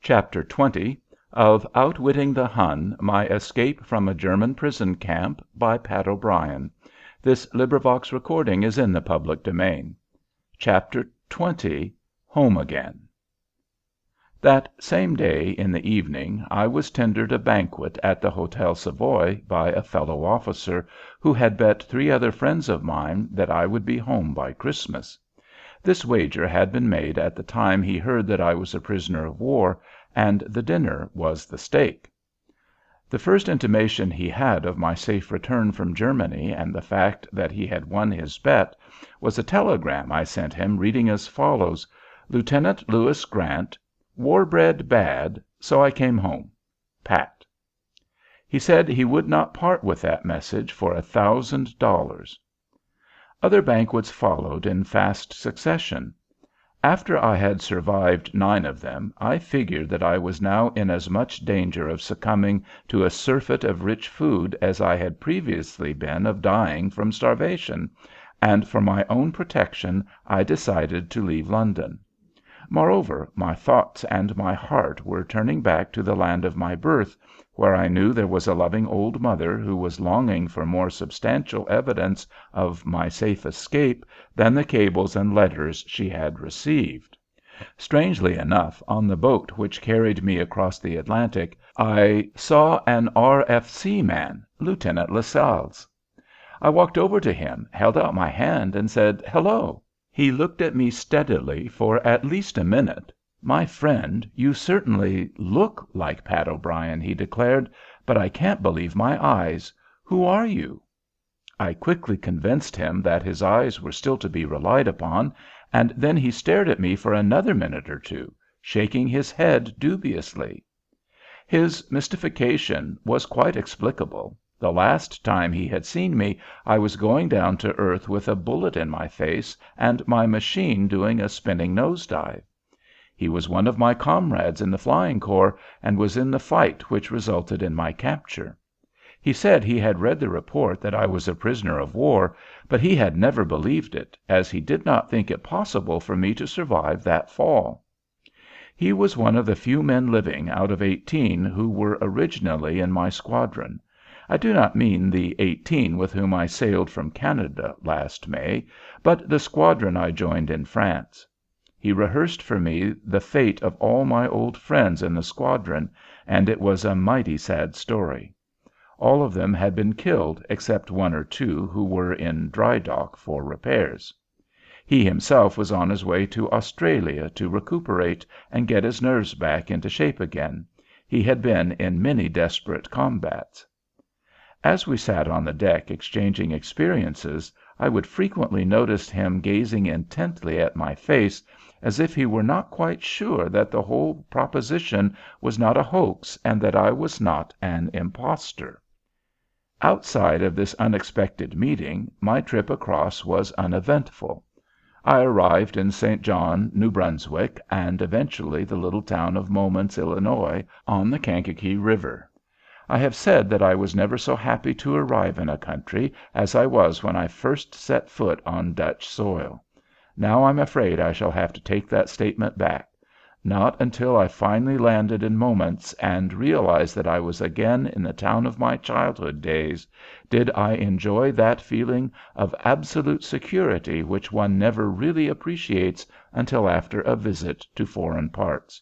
Chapter 20 of Outwitting the Hun, My Escape from a German Prison Camp by Pat O'Brien. This recording is in the public domain. Chapter 20 Home Again. That same day, in the evening, I was tendered a banquet at the Hotel Savoy by a fellow officer who had bet 3 other friends of mine that I would be home by Christmas. This wager had been made at the time he heard that I was a prisoner of war, and the dinner was the stake. The first intimation he had of my safe return from Germany and the fact that he had won his bet was a telegram I sent him reading as follows: Lieutenant Lewis Grant, war bread bad, so I came home. Pat. He said he would not part with that message for $1,000. Other banquets followed in fast succession. After I had survived 9 of them, I figured that I was now in as much danger of succumbing to a surfeit of rich food as I had previously been of dying from starvation, and for my own protection I decided to leave London. Moreover, my thoughts and my heart were turning back to the land of my birth, where I knew there was a loving old mother who was longing for more substantial evidence of my safe escape than the cables and letters she had received. Strangely enough, on the boat which carried me across the Atlantic, I saw an R.F.C. man, Lieutenant Lascelles. I walked over to him, held out my hand, and said, "Hello." He looked at me steadily for at least a minute. "My friend, you certainly look like Pat O'Brien," he declared, "but I can't believe my eyes. Who are you?" I quickly convinced him that his eyes were still to be relied upon, and then he stared at me for another minute or 2, shaking his head dubiously. His mystification was quite explicable. The last time he had seen me I was going down to earth with a bullet in my face and my machine doing a spinning nose dive. He was one of my comrades in the Flying Corps and was in the fight which resulted in my capture. He said he had read the report that I was a prisoner of war, but he had never believed it, as he did not think it possible for me to survive that fall. He was one of the few men living out of 18 who were originally in my squadron. I do not mean the 18 with whom I sailed from Canada last May, but the squadron I joined in France. He rehearsed for me the fate of all my old friends in the squadron, and it was a mighty sad story. All of them had been killed except 1 or 2 who were in dry dock for repairs. He himself was on his way to Australia to recuperate and get his nerves back into shape again. He had been in many desperate combats. As we sat on the deck exchanging experiences, I would frequently notice him gazing intently at my face, as if he were not quite sure that the whole proposition was not a hoax and that I was not an impostor. Outside of this unexpected meeting, my trip across was uneventful. I arrived in St. John, New Brunswick, and eventually the little town of Momence, Illinois, on the Kankakee River. I have said that I was never so happy to arrive in a country as I was when I first set foot on Dutch soil. Now I'm afraid I shall have to take that statement back. Not until I finally landed in Momence and realized that I was again in the town of my childhood days did I enjoy that feeling of absolute security which one never really appreciates until after a visit to foreign parts.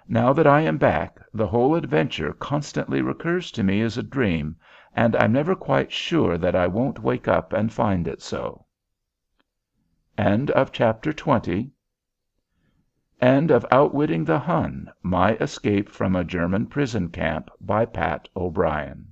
Now that I am back, the whole adventure constantly recurs to me as a dream, and I'm never quite sure that I won't wake up and find it so. End of Chapter 20. End of Outwitting the Hun, My Escape from a German Prison Camp by Pat O'Brien.